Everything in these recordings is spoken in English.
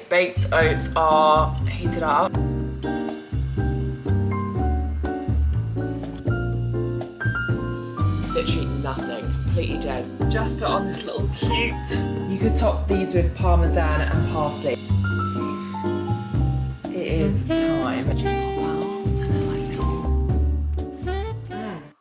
baked oats are heated up. Literally nothing, completely dead. Just put on this little cute. You could top these with parmesan and parsley. It is time. Just pop out and then like little.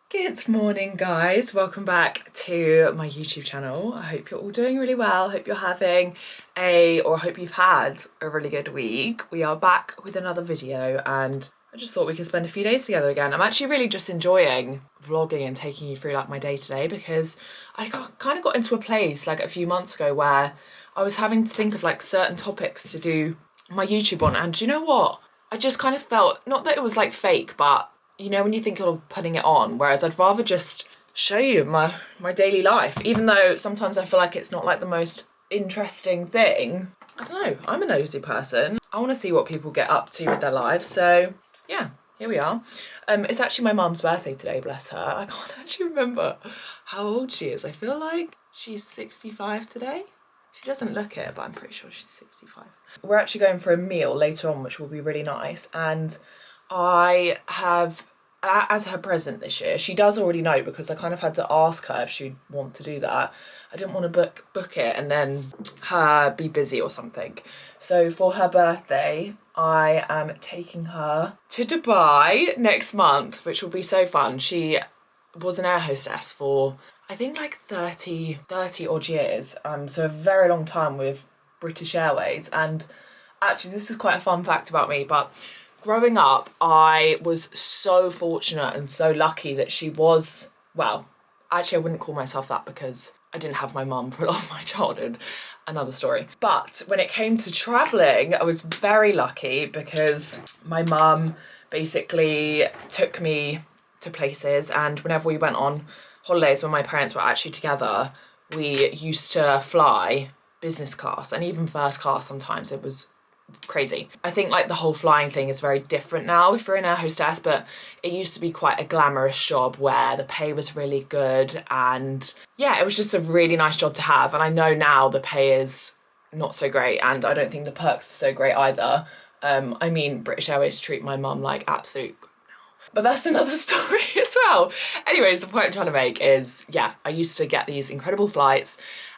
Good morning, guys. Welcome back to my YouTube channel. I hope you're all doing really well. Hope you're having hope you've had a really good week. We are back with another video and I just thought we could spend a few days together again. I'm actually really just enjoying vlogging and taking you through like my day to day because I kind of got into a place like a few months ago where I was having to think of like certain topics to do my YouTube on, and do you know what? I just kind of felt, not that it was like fake, but you know when you think you're putting it on, whereas I'd rather just show you my daily life, even though sometimes I feel like it's not like the most interesting thing. I don't know, I'm a nosy person. I want to see what people get up to with their lives, so yeah, here we are. It's actually my mum's birthday today, bless her. I can't actually remember how old she is. I feel like she's 65 today. She doesn't look it, but I'm pretty sure she's 65. We're actually going for a meal later on, which will be really nice. And I have, as her present this year, she does already know because I kind of had to ask her if she'd want to do that. I didn't want to book it and then her be busy or something. So for her birthday, I am taking her to Dubai next month, which will be so fun. She was an air hostess for, I think like 30 odd years. So a very long time with British Airways. And actually this is quite a fun fact about me, but growing up, I was so fortunate and so lucky that she was, well, actually I wouldn't call myself that because I didn't have my mum for a lot of my childhood, another story. But when it came to traveling, I was very lucky because my mum basically took me to places, and whenever we went on holidays when my parents were actually together, we used to fly business class and even first class sometimes. It was crazy. I think like the whole flying thing is very different now if you're an air hostess, but it used to be quite a glamorous job where the pay was really good, and yeah, it was just a really nice job to have. And I know now the pay is not so great, and I don't think the perks are so great either. I mean, British Airways treat my mum like absolute, but that's another story as well. Anyways, the point I'm trying to make is, yeah, I used to get these incredible flights,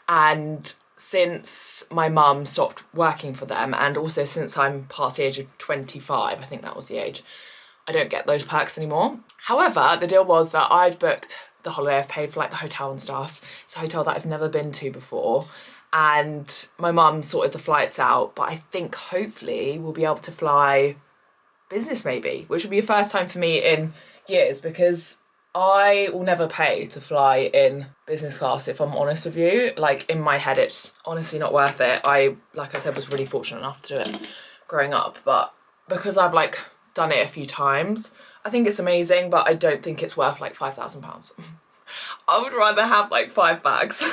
and since my mum stopped working for them, and also since I'm past the age of 25, I think that was the age, I don't get those perks anymore. However, the deal was that I've booked the holiday, I've paid for like the hotel and stuff. It's a hotel that I've never been to before, and my mum sorted the flights out, but I think hopefully we'll be able to fly business maybe, which will be a first time for me in years because I will never pay to fly in business class, if I'm honest with you. Like in my head, it's honestly not worth it. I, like I said, was really fortunate enough to do it growing up, but because I've like done it a few times, I think it's amazing, but I don't think it's worth like £5,000. I would rather have like 5 bags.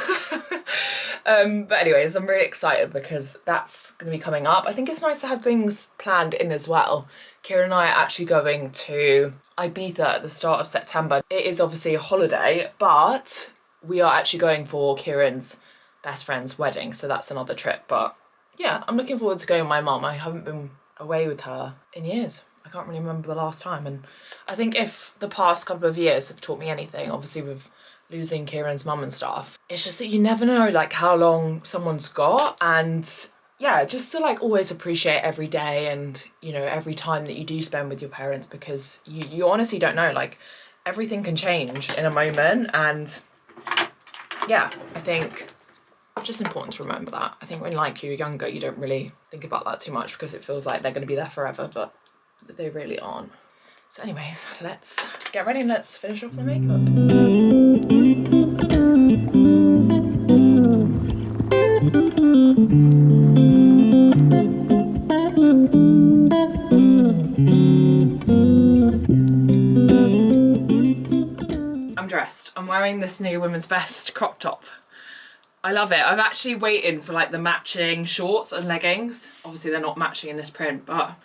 But anyways, I'm really excited because that's going to be coming up. I think it's nice to have things planned in as well. Kieran and I are actually going to Ibiza at the start of September. It is obviously a holiday, but we are actually going for Kieran's best friend's wedding, so that's another trip. But yeah, I'm looking forward to going with my mum. I haven't been away with her in years. I can't really remember the last time, and I think if the past couple of years have taught me anything, obviously with losing Kieran's mum and stuff, it's just that you never know like how long someone's got, and yeah, just to like always appreciate every day and, you know, every time that you do spend with your parents, because you honestly don't know, like everything can change in a moment. And yeah, I think it's just important to remember that. I think when like you're younger, you don't really think about that too much because it feels like they're going to be there forever, but they really aren't. So anyways, let's get ready and let's finish off my makeup. I'm dressed. I'm wearing this new Women's Best crop top. I love it. I'm actually waiting for like the matching shorts and leggings. Obviously they're not matching in this print, but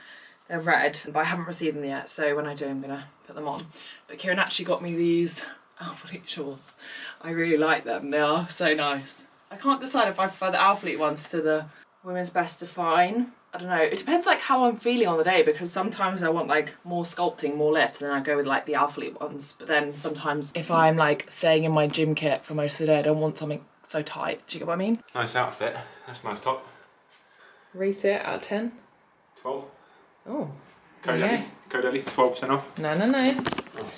they're red, but I haven't received them yet, so when I do, I'm gonna put them on. But Kieran actually got me these Alphalete shorts. I really like them. They are so nice. I can't decide if I prefer the Alphalete ones to the Women's Best Define. I don't know, it depends like how I'm feeling on the day, because sometimes I want like more sculpting, more lift, and then I go with like the athlete ones. But then sometimes if I'm like staying in my gym kit for most of the day, I don't want something so tight. Do you get what I mean? Nice outfit. That's a nice top. Rate it out of 10. 12. Oh. Code Ellie. Code Ellie, 12% off. No. Oh.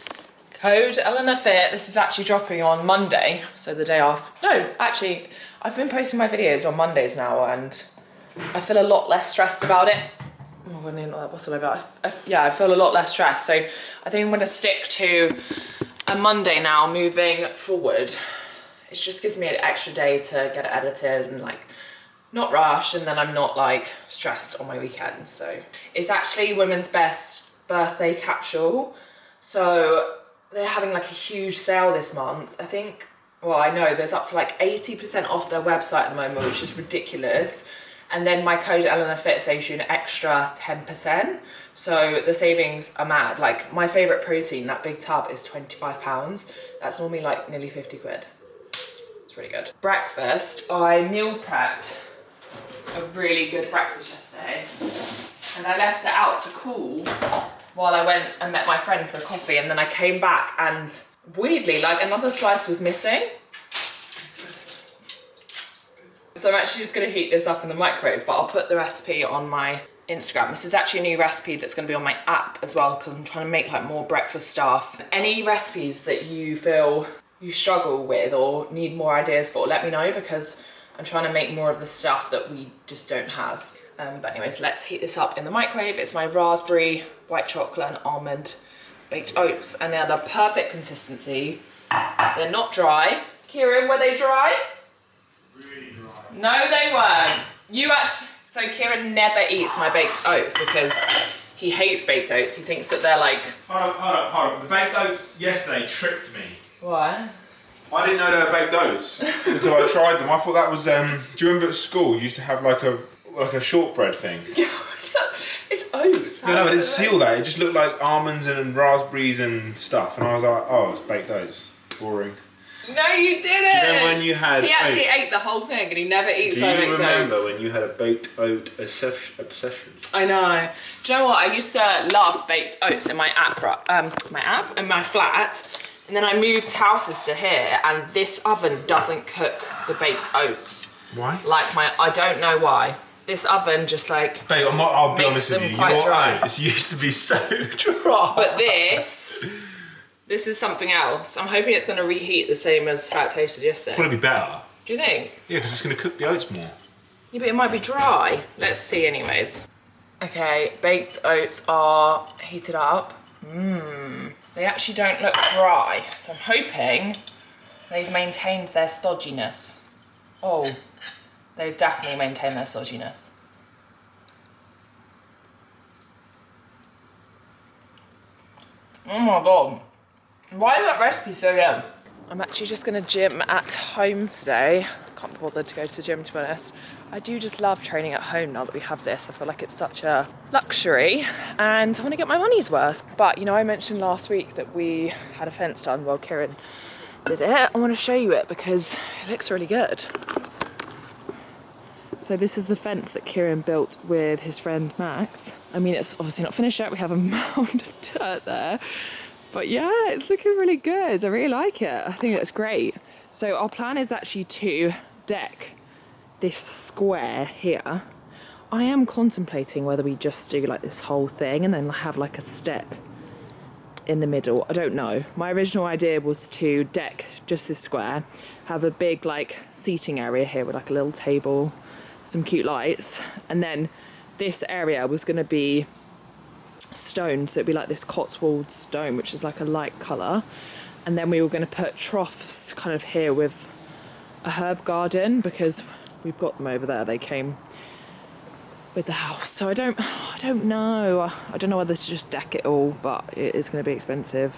Code Eleanor Fit. This is actually dropping on Monday, so the day after. No, actually, I've been posting my videos on Mondays now, and I feel a lot less stressed about it. Oh, I wouldn't even know that bottle over. Yeah, I feel a lot less stressed. So I think I'm gonna stick to a Monday now moving forward. It just gives me an extra day to get it edited and like not rush, and then I'm not like stressed on my weekends. So it's actually Women's Best birthday capsule. So they're having like a huge sale this month. I think, well, I know there's up to like 80% off their website at the moment, which is ridiculous. And then my code Eleanor Fit saves you an extra 10%. So the savings are mad. Like my favorite protein, that big tub, is £25. That's normally like nearly 50 quid. It's really good. Breakfast, I meal prepped a really good breakfast yesterday. And I left it out to cool while I went and met my friend for a coffee. And then I came back and weirdly, like another slice was missing. So I'm actually just gonna heat this up in the microwave, but I'll put the recipe on my Instagram. This is actually a new recipe that's gonna be on my app as well, because I'm trying to make like more breakfast stuff. Any recipes that you feel you struggle with or need more ideas for, let me know, because I'm trying to make more of the stuff that we just don't have. But anyways, let's heat this up in the microwave. It's my raspberry, white chocolate and almond baked oats, and they're the perfect consistency. They're not dry. Kieran, were they dry? Really dry. No, they weren't. You actually, so Kieran never eats my baked oats because he hates baked oats. He thinks that they're like... Hold on. The baked oats yesterday tricked me. What? I didn't know they were baked oats until I tried them. I thought that was, do you remember at school you used to have like a shortbread thing? Yeah, it's oats. No, it didn't seal that. It just looked like almonds and raspberries and stuff. And I was like, oh, it's baked oats. Boring. No, you didn't. Do you know when you had... He actually ate the whole thing and he never eats my baked oats. Do you remember oats. when you had a baked oat obsession? I know. Do you know what? I used to love baked oats in my app in my flat. And then I moved houses to here, and this oven doesn't cook the baked oats. Why? Like I don't know why. This oven just like... Babe, I'll be honest with you. Your dry. oats used to be so dry. But this is something else. I'm hoping it's going to reheat the same as how it tasted yesterday. Probably be better. Do you think? Yeah, because it's going to cook the oats more. Yeah, but it might be dry. Let's see anyways. Okay, baked oats are heated up. They actually don't look dry, so I'm hoping they've maintained their stodginess. Oh, they've definitely maintained their stodginess. Oh my god. Why is that recipe so good? I'm actually just gonna gym at home today. Can't be bothered to go to the gym, to be honest. I do just love training at home now that we have this. I feel like it's such a luxury and I want to get my money's worth. But you know, I mentioned last week that we had a fence done while Kieran did it. I want to show you it because it looks really good. So this is the fence that Kieran built with his friend Max. I mean, it's obviously not finished yet. We have a mound of dirt there. But yeah, it's looking really good. I really like it. I think it's great. So our plan is actually to deck this square here. I am contemplating whether we just do like this whole thing and then have like a step in the middle. I don't know. My original idea was to deck just this square, have a big like seating area here with like a little table, some cute lights, and then this area was going to be stone, so it'd be like this Cotswold stone, which is like a light colour, and then we were going to put troughs kind of here with a herb garden because we've got them over there. They came with the house, so I don't know. I don't know whether to just deck it all, but it is going to be expensive.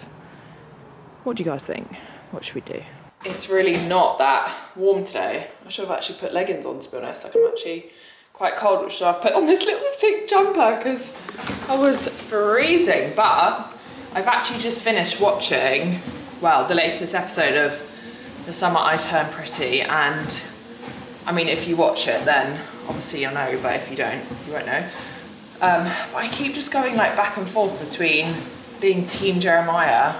What do you guys think? What should we do? It's really not that warm today. I should have actually put leggings on, to be honest. Like, I'm actually quite cold, which I've put on this little pink jumper because I was freezing. But I've actually just finished watching, well, the latest episode of The Summer I Turned Pretty, and I mean, if you watch it, then obviously you'll know, but if you don't, you won't know. But I keep just going like back and forth between being Team Jeremiah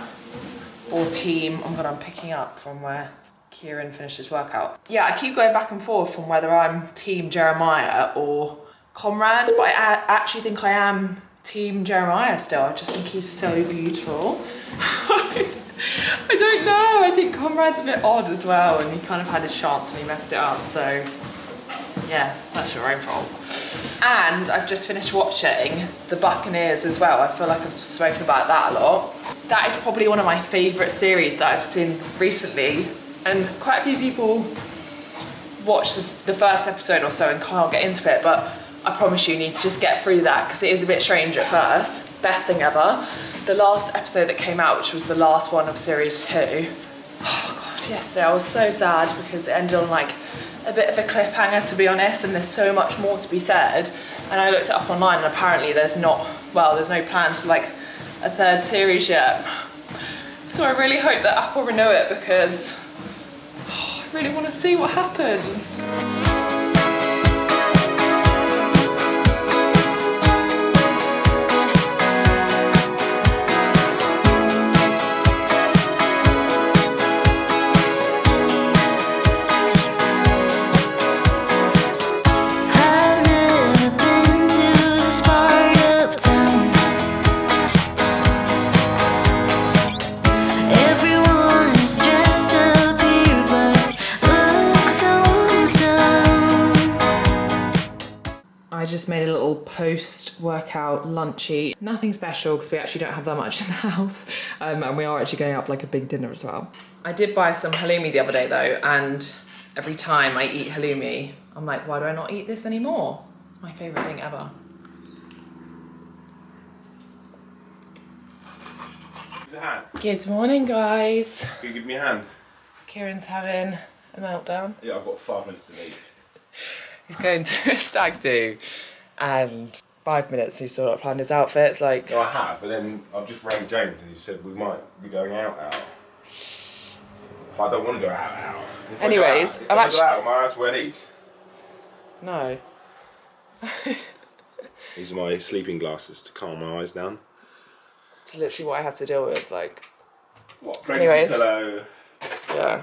or Team, oh my God, I'm picking up from where Kieran finished his workout. Yeah, I keep going back and forth from whether I'm Team Jeremiah or Conrad, but I actually think I am Team Jeremiah still. I just think he's so beautiful. I don't know, I think Conrad's a bit odd as well, and he kind of had his chance and he messed it up, so yeah, that's your own fault. And I've just finished watching The Buccaneers as well. I feel like I've spoken about that a lot. That is probably one of my favourite series that I've seen recently, and quite a few people watch the first episode or so and can't get into it, but I promise you need to just get through that because it is a bit strange at first. Best thing ever. The last episode that came out, which was the last one of series 2, oh God, yesterday I was so sad because it ended on like a bit of a cliffhanger, to be honest, and there's so much more to be said. And I looked it up online and apparently there's no plans for like a 3rd series yet. So I really hope that Apple renew it because I really want to see what happens. I just made a little post-workout lunchy. Nothing special because we actually don't have that much in the house, and we are actually going out for like a big dinner as well. I did buy some halloumi the other day though, and every time I eat halloumi, I'm like, why do I not eat this anymore? It's my favourite thing ever. Good morning, guys. Can you give me a hand? Kieran's having a meltdown. Yeah, I've got 5 minutes to leave. He's going to a stag do, and 5 minutes and he's still not planned his outfit. It's like... No, I have, but then I've just rang James and he said we might be going out. I don't want to go out. Anyways, if I go out, am I allowed to wear these? No. These are my sleeping glasses to calm my eyes down. It's literally what I have to deal with, like... What, pregnancy pillow? Yeah.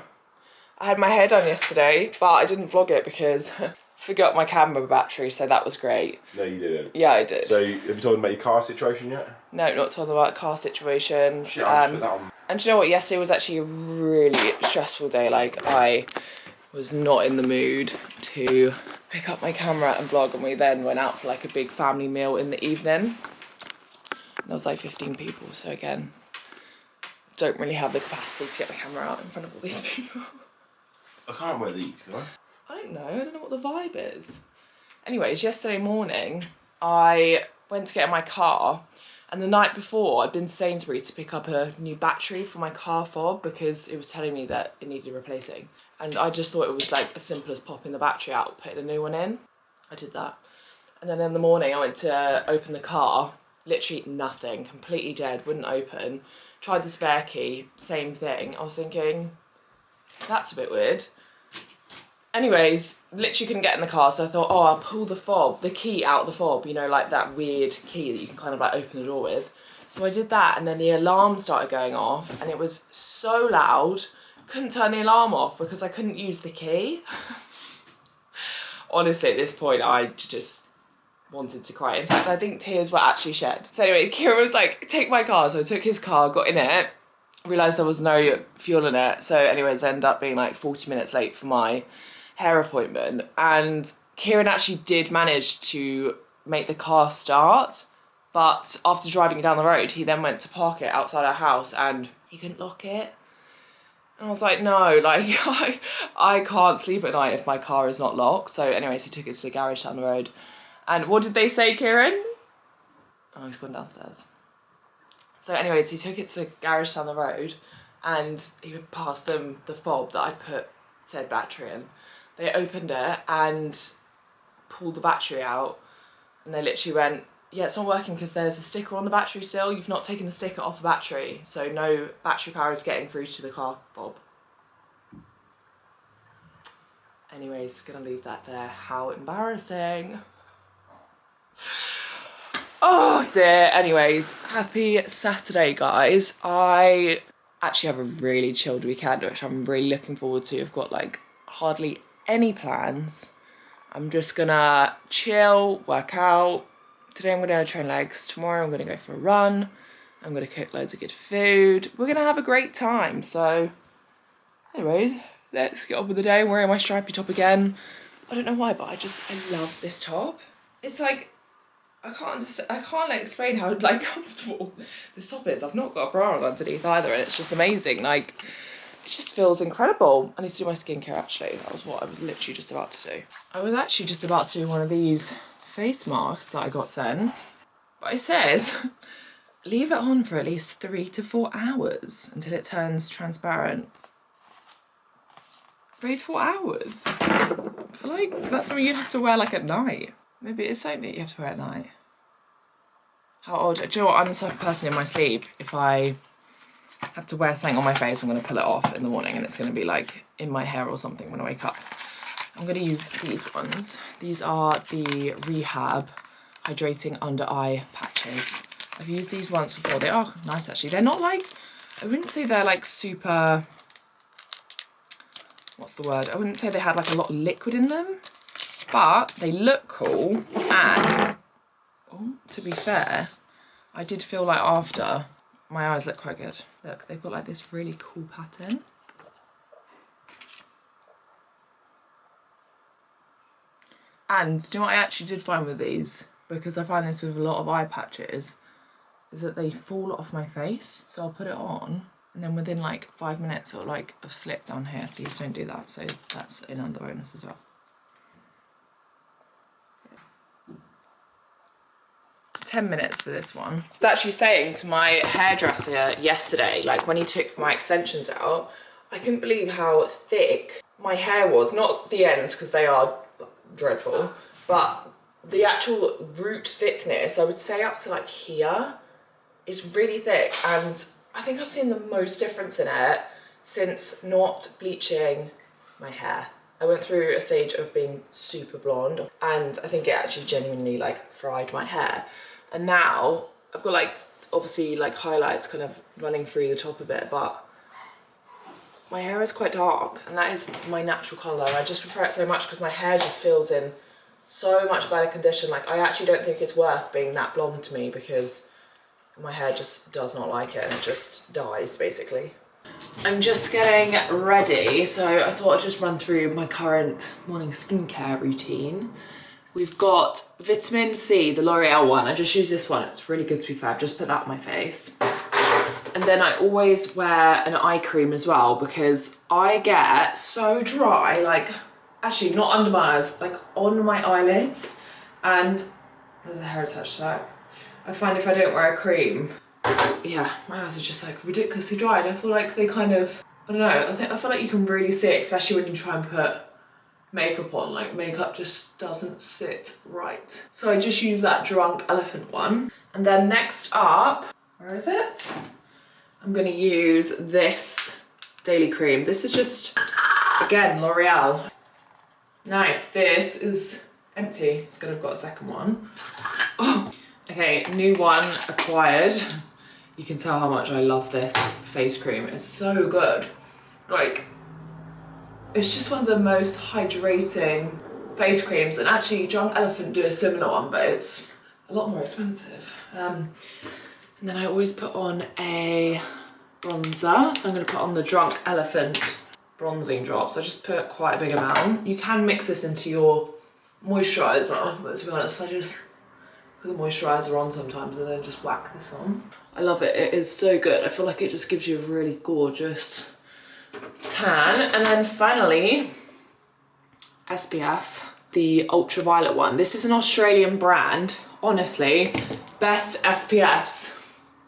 I had my hair done yesterday, but I didn't vlog it because... forgot my camera battery, so that was great. No, you didn't. Yeah, I did. So, have you told them about your car situation yet? No, not told them about the car situation. Shit, I'll just put that on. And do you know what? Yesterday was actually a really stressful day. Like, I was not in the mood to pick up my camera and vlog, and we then went out for like a big family meal in the evening. There was like 15 people, so again, don't really have the capacity to get my camera out in front of all these people. I can't wear these, can I? I don't know what the vibe is. Anyways, yesterday morning, I went to get in my car, and the night before, I'd been to Sainsbury's to pick up a new battery for my car fob because it was telling me that it needed replacing. And I just thought it was like as simple as popping the battery out, putting a new one in. I did that. And then in the morning, I went to open the car, literally nothing, completely dead, wouldn't open. Tried the spare key, same thing. I was thinking, that's a bit weird. Anyways, literally couldn't get in the car, so I thought, oh, I'll pull the key out of the fob, you know, like that weird key that you can kind of like open the door with. So I did that, and then the alarm started going off, and it was so loud, couldn't turn the alarm off because I couldn't use the key. Honestly, at this point, I just wanted to cry. In fact, I think tears were actually shed. So anyway, Kieran was like, take my car, so I took his car, got in it, realised there was no fuel in it, so anyways, I ended up being like 40 minutes late for my hair appointment, and Kieran actually did manage to make the car start, but after driving down the road, he then went to park it outside our house and he couldn't lock it. And I was like, no, like, I can't sleep at night if my car is not locked. So anyways, he took it to the garage down the road. And what did they say, Kieran? Oh, he's gone downstairs. So anyways, he took it to the garage down the road, and he passed them the fob that I put said battery in. They opened it and pulled the battery out, and they literally went, yeah, it's not working because there's a sticker on the battery still. You've not taken the sticker off the battery, so no battery power is getting through to the car fob. Anyways, gonna leave that there. How embarrassing. Oh dear. Anyways, happy Saturday, guys. I actually have a really chilled weekend, which I'm really looking forward to. I've got like hardly any plans. I'm just gonna chill, work out. Today I'm gonna train legs. Tomorrow I'm gonna go for a run. I'm gonna cook loads of good food. We're gonna have a great time. So anyways, let's get on with the day. I'm wearing my stripy top again. I don't know why, but I love this top. It's like, I can't like explain how like comfortable this top is. I've not got a bra on underneath either, and it's just amazing. Like, it just feels incredible. I need to do my skincare actually. That was what I was literally just about to do. I was actually just about to do one of these face masks that I got sent, but it says leave it on for at least 3 to 4 hours until it turns transparent. 3 to 4 hours? I feel like that's something you'd have to wear like at night. Maybe it's something that you have to wear at night. How odd. Do you know what? I'm the type of person in my sleep, if I have to wear something on my face, I'm going to pull it off in the morning and it's going to be like in my hair or something when I wake up. I'm going to use these ones. These are the Rehab Hydrating Under Eye Patches. I've used these once before. They are nice actually. They're not like, I wouldn't say they're like super, what's the word? I wouldn't say they had like a lot of liquid in them, but they look cool. And oh, to be fair, I did feel like after, my eyes look quite good. Look, they've got like this really cool pattern. And do you know what I actually did find with these? Because I find this with a lot of eye patches, is that they fall off my face. So I'll put it on and then within like 5 minutes it'll like have slipped down here. Please don't do that. So that's another bonus as well. 10 minutes for this one. I was actually saying to my hairdresser yesterday, like when he took my extensions out, I couldn't believe how thick my hair was. Not the ends, because they are dreadful, but the actual root thickness, I would say up to like here, is really thick. And I think I've seen the most difference in it since not bleaching my hair. I went through a stage of being super blonde and I think it actually genuinely like fried my hair. And now I've got like, obviously like highlights kind of running through the top a bit, but my hair is quite dark and that is my natural colour. I just prefer it so much because my hair just feels in so much better condition. Like I actually don't think it's worth being that blonde to me because my hair just does not like it and it just dies basically. I'm just getting ready, so I thought I'd just run through my current morning skincare routine. We've got vitamin C, the L'Oreal one. I just use this one, it's really good to be fair. I've just put that on my face. And then I always wear an eye cream as well because I get so dry, like actually not under my eyes, like on my eyelids. And there's a hair attached to that. I find if I don't wear a cream, yeah, my eyes are just like ridiculously dry. And I feel like they kind of, I don't know, I feel like you can really see it, especially when you try and put makeup on. Like makeup just doesn't sit right. So I just use that Drunk Elephant one. And then next up, where is it? I'm gonna use this daily cream. This is just, again, L'Oreal. Nice, this is empty. It's gonna have got a second one. Oh, okay, new one acquired. You can tell how much I love this face cream. It's so good. Like, it's just one of the most hydrating face creams. And actually, Drunk Elephant do a similar one, but it's a lot more expensive. And then I always put on a bronzer. So I'm gonna put on the Drunk Elephant bronzing drops. I just put quite a big amount. You can mix this into your moisturiser, but to be honest, I just put the moisturiser on sometimes and then just whack this on. I love it, it is so good. I feel like it just gives you a really gorgeous tan. And then finally, SPF, the ultraviolet one. This is an Australian brand. Honestly, best SPFs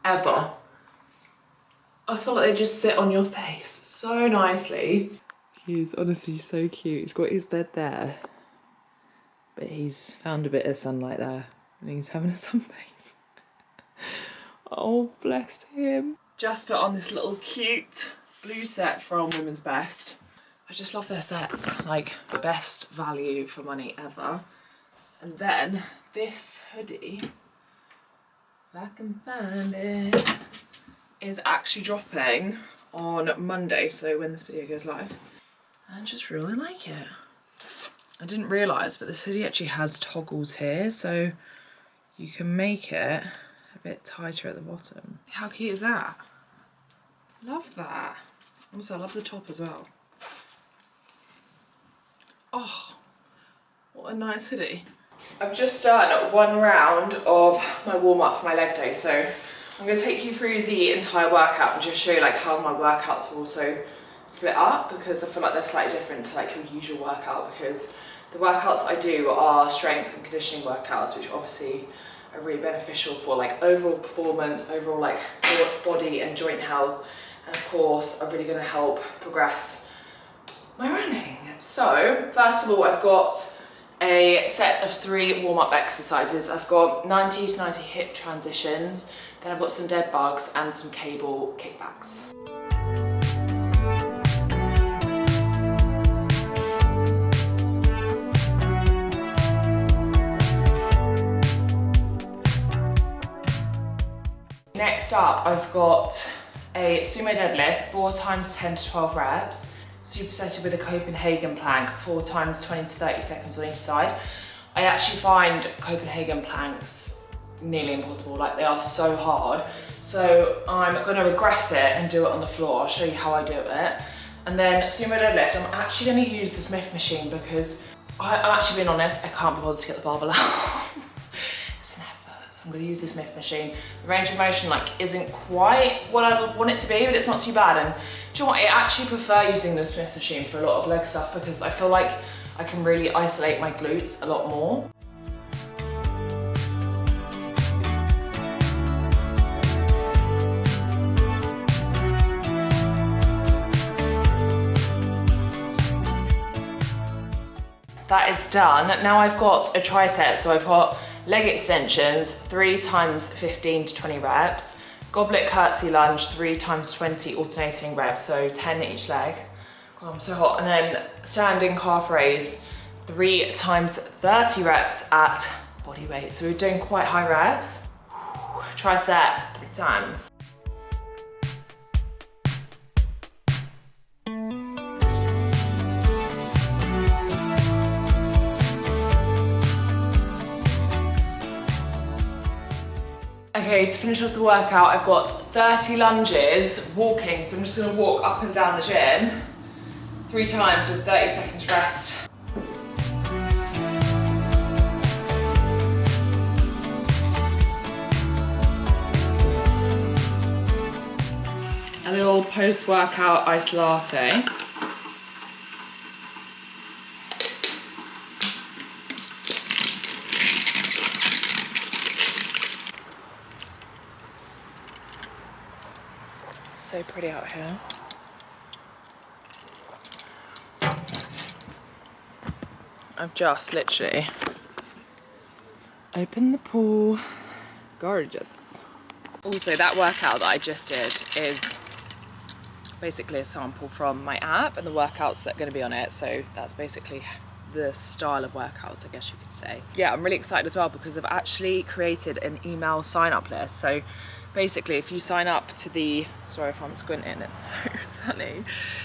ever. I feel like they just sit on your face so nicely. He's honestly so cute. He's got his bed there, but he's found a bit of sunlight there and he's having a sunbathe. Oh, bless him. Just put on this little cute blue set from Women's Best. I just love their sets, like the best value for money ever. And then this hoodie, if I can find it, is actually dropping on Monday, so when this video goes live. And I just really like it. I didn't realise, but this hoodie actually has toggles here, so you can make it a bit tighter at the bottom. How cute is that? Love that. Also, I love the top as well. Oh, what a nice hoodie. I've just done one round of my warm-up for my leg day, so I'm going to take you through the entire workout and just show you like how my workouts are also split up, because I feel like they're slightly different to like your usual workout, because the workouts I do are strength and conditioning workouts, which obviously are really beneficial for like overall performance, overall like body and joint health, and of course are really going to help progress my running. So first of all, I've got a set of 3 warm-up exercises. I've got 90 to 90 hip transitions, then I've got some dead bugs and some cable kickbacks. Next up, I've got a sumo deadlift, 4 times 10 to 12 reps, supersetted with a Copenhagen plank, 4 times 20 to 30 seconds on each side. I actually find Copenhagen planks nearly impossible, like they are so hard. So I'm gonna regress it and do it on the floor. I'll show you how I do it. And then sumo deadlift, I'm actually gonna use the Smith machine because I'm actually being honest, I can't be bothered to get the barbell out. It's an effort, so I'm gonna use the Smith machine. The range of motion like isn't quite what I want it to be, but it's not too bad. And do you know what, I actually prefer using the Smith machine for a lot of leg stuff because I feel like I can really isolate my glutes a lot more. That is done. Now I've got a tricep, so I've got leg extensions, 3 times 15 to 20 reps, goblet curtsy lunge, 3 times 20 alternating reps, so 10 each leg. God, I'm so hot. And then standing calf raise, 3 times 30 reps at body weight. So we're doing quite high reps. Tricep 3 times. Okay, to finish off the workout, I've got 30 lunges, walking, so I'm just gonna walk up and down the gym 3 times with 30 seconds rest. A little post-workout iced latte. So pretty out here. I've just literally opened the pool. Gorgeous. Also, that workout that I just did is basically a sample from my app and the workouts that are going to be on it. So that's basically the style of workouts, I guess you could say. Yeah, I'm really excited as well because I've actually created an email sign-up list. So basically, if you sign up to the, sorry if I'm squinting, it's so sunny.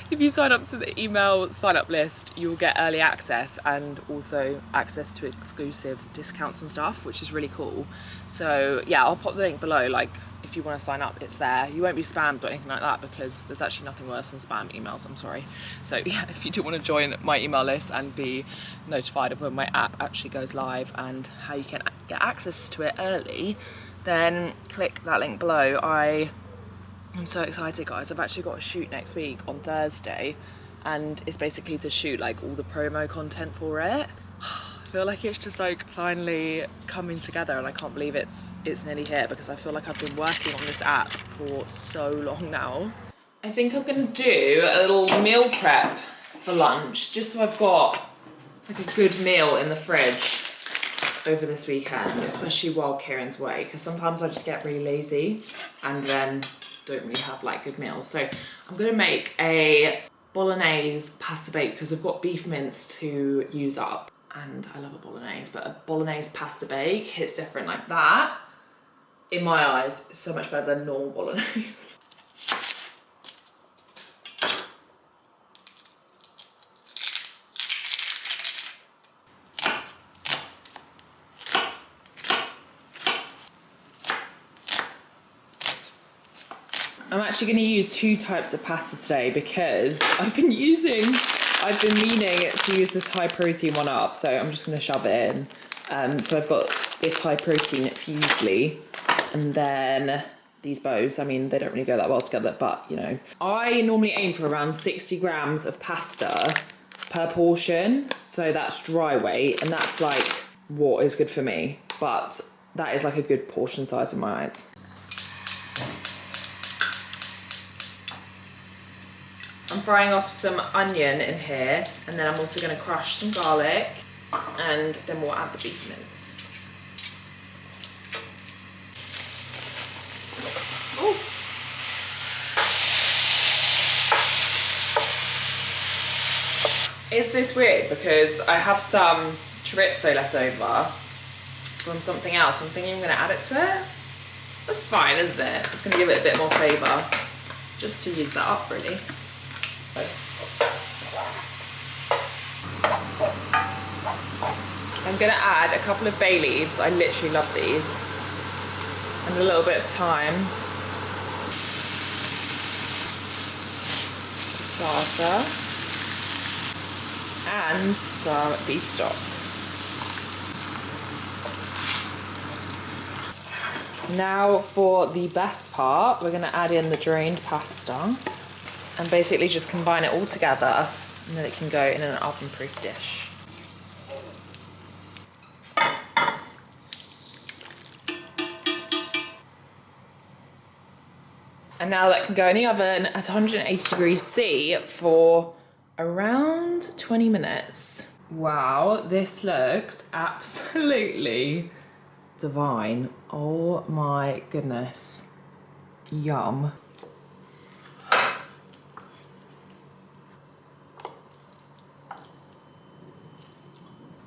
If you sign up to the email sign-up list, you'll get early access and also access to exclusive discounts and stuff, which is really cool. So yeah, I'll pop the link below. Like, if you want to sign up, it's there. You won't be spammed or anything like that because there's actually nothing worse than spam emails, I'm sorry. So yeah, if you do want to join my email list and be notified of when my app actually goes live and how you can get access to it early, then click that link below. I'm so excited, guys. I've actually got a shoot next week on Thursday and it's basically to shoot like all the promo content for it. I feel like it's just like finally coming together and I can't believe it's nearly here because I feel like I've been working on this app for so long now. I think I'm gonna do a little meal prep for lunch just so I've got like a good meal in the fridge over this weekend, especially while Kieran's away, because sometimes I just get really lazy and then don't really have like good meals. So I'm gonna make a bolognese pasta bake because we've got beef mince to use up. And I love a bolognese, but a bolognese pasta bake hits different like that. In my eyes, it's so much better than normal bolognese. I'm actually going to use 2 types of pasta today because I've been meaning to use this high protein one up, so I'm just going to shove it in. So I've got this high protein fusilli, and then these bows. I mean, they don't really go that well together, but you know. I normally aim for around 60 grams of pasta per portion, so that's dry weight, and that's like what is good for me, but that is like a good portion size in my eyes. I'm frying off some onion in here, and then I'm also going to crush some garlic, and then we'll add the beef mince. Ooh. Is this weird? Because I have some chorizo left over from something else. I'm thinking I'm going to add it to it. That's fine, isn't it? It's going to give it a bit more flavour, just to use that up, really. I'm going to add a couple of bay leaves. I literally love these. And a little bit of thyme. Salsa. And some beef stock. Now for the best part, we're going to add in the drained pasta and basically just combine it all together, and then it can go in an oven-proof dish. And now that can go in the oven at 180 degrees C for around 20 minutes. Wow, this looks absolutely divine. Oh my goodness. Yum.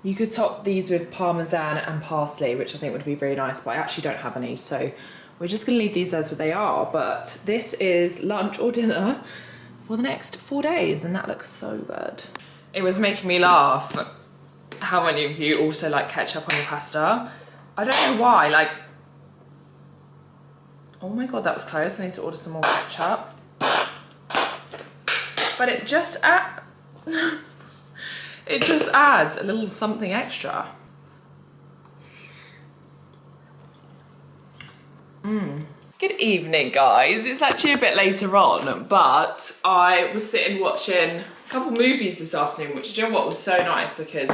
You could top these with parmesan and parsley, which I think would be very nice, but I actually don't have any, so we're just gonna leave these as they are. But this is lunch or dinner for the next 4 days, and that looks so good. It was making me laugh how many of you also like ketchup on your pasta. I don't know why, like, oh my God, that was close. I need to order some more ketchup. But it just adds a little something extra. Good evening, guys. It's actually a bit later on, but I was sitting watching a couple movies this afternoon, which, you know what, was so nice, because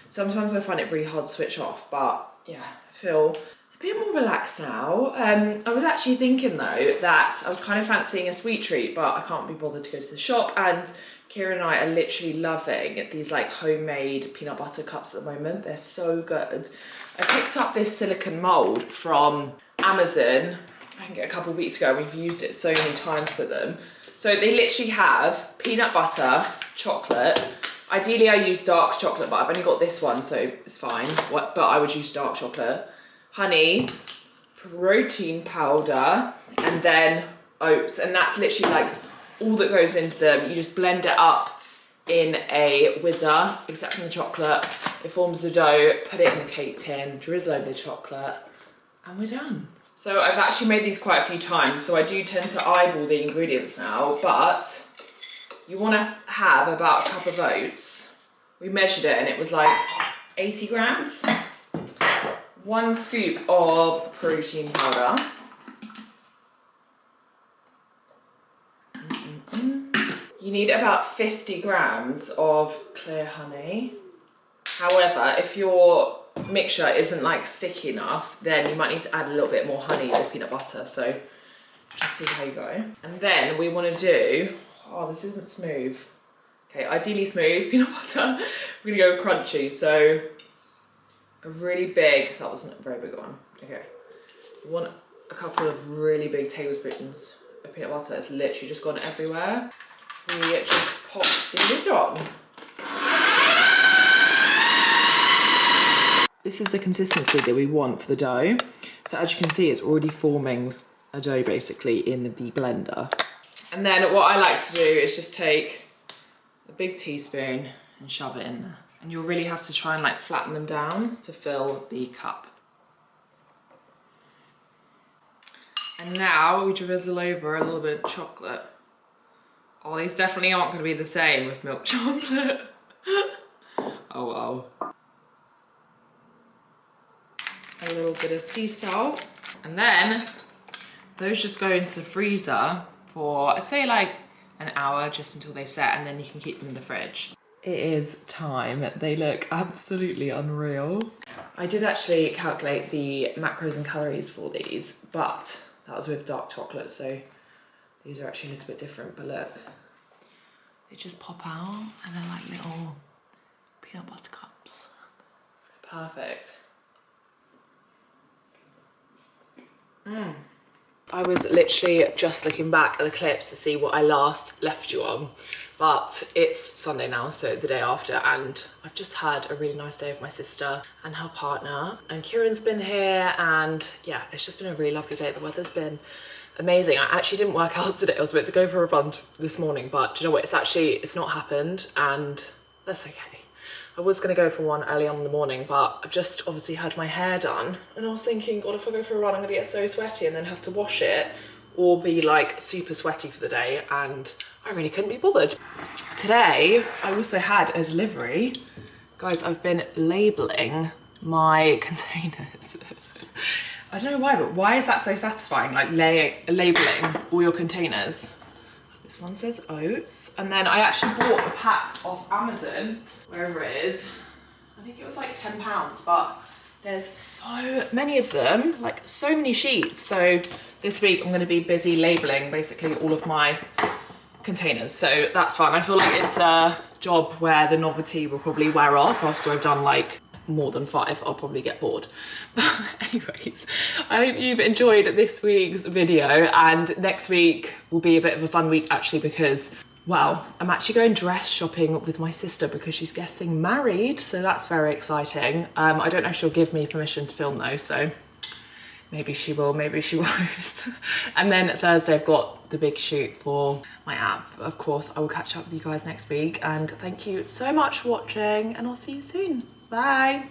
sometimes I find it really hard to switch off, but yeah, I feel a bit more relaxed now. I was actually thinking though that I was kind of fancying a sweet treat, but I can't be bothered to go to the shop, and Kira and I are literally loving these like homemade peanut butter cups at the moment. They're so good. I picked up this silicone mold from Amazon, I think a couple of weeks ago. We've used it so many times for them. So they literally have peanut butter, chocolate. Ideally I use dark chocolate, but I've only got this one, so it's fine. But I would use dark chocolate. Honey, protein powder, and then oats. And that's literally like all that goes into them. You just blend it up in a whizzer, except from the chocolate. It forms the dough, put it in the cake tin, drizzle over the chocolate, and we're done. So I've actually made these quite a few times, so I do tend to eyeball the ingredients now, but you want to have about a cup of oats. We measured it and it was like 80 grams. 1 scoop of protein powder. You need about 50 grams of clear honey. However, if your mixture isn't like sticky enough, then you might need to add a little bit more honey or peanut butter, so just see how you go. And then we want to do, oh, this isn't smooth. Okay, ideally smooth peanut butter. We're gonna go crunchy, so a really big, that wasn't a very big one. Okay, we want a couple of really big tablespoons of peanut butter. It's literally just gone everywhere. we just pop the lid on. This is the consistency that we want for the dough. So as you can see, it's already forming a dough basically in the blender. And then what I like to do is just take a big teaspoon and shove it in there. And you'll really have to try and like flatten them down to fill the cup. And now we drizzle over a little bit of chocolate. Oh, these definitely aren't going to be the same with milk chocolate. Oh well. A little bit of sea salt. And then those just go into the freezer for, I'd say like an hour, just until they set, and then you can keep them in the fridge. It is time. They look absolutely unreal. I did actually calculate the macros and calories for these, but that was with dark chocolate, so these are actually a little bit different. But look, they just pop out and they're like little peanut butter cups. Perfect. I was literally just looking back at the clips to see what I last left you on, but it's Sunday now, so the day after, and I've just had a really nice day with my sister and her partner, and Kieran's been here, and yeah, it's just been a really lovely day. The weather's been amazing. I actually didn't work out today. I was meant to go for a run this morning, but do you know what, it's not happened, and that's okay. I was going to go for one early on in the morning, but I've just obviously had my hair done, and I was thinking, God, if I go for a run, I'm going to get so sweaty and then have to wash it or be like super sweaty for the day, and I really couldn't be bothered. Today, I also had a delivery. Guys, I've been labelling my containers. I don't know why, but why is that so satisfying? Like labelling all your containers. This one says oats, and then I actually bought the pack off Amazon, wherever it is. I think it was like £10, but there's so many of them, like so many sheets. So this week I'm going to be busy labelling basically all of my containers, so that's fun. I feel like it's a job where the novelty will probably wear off after I've done like more than 5. I'll probably get bored. But anyways, I hope you've enjoyed this week's video, and next week will be a bit of a fun week actually, because, well, I'm actually going dress shopping with my sister because she's getting married, so that's very exciting. I don't know if she'll give me permission to film though, so maybe she will, maybe she won't. And then Thursday I've got the big shoot for my app. Of course, I will catch up with you guys next week, and thank you so much for watching, and I'll see you soon. Bye.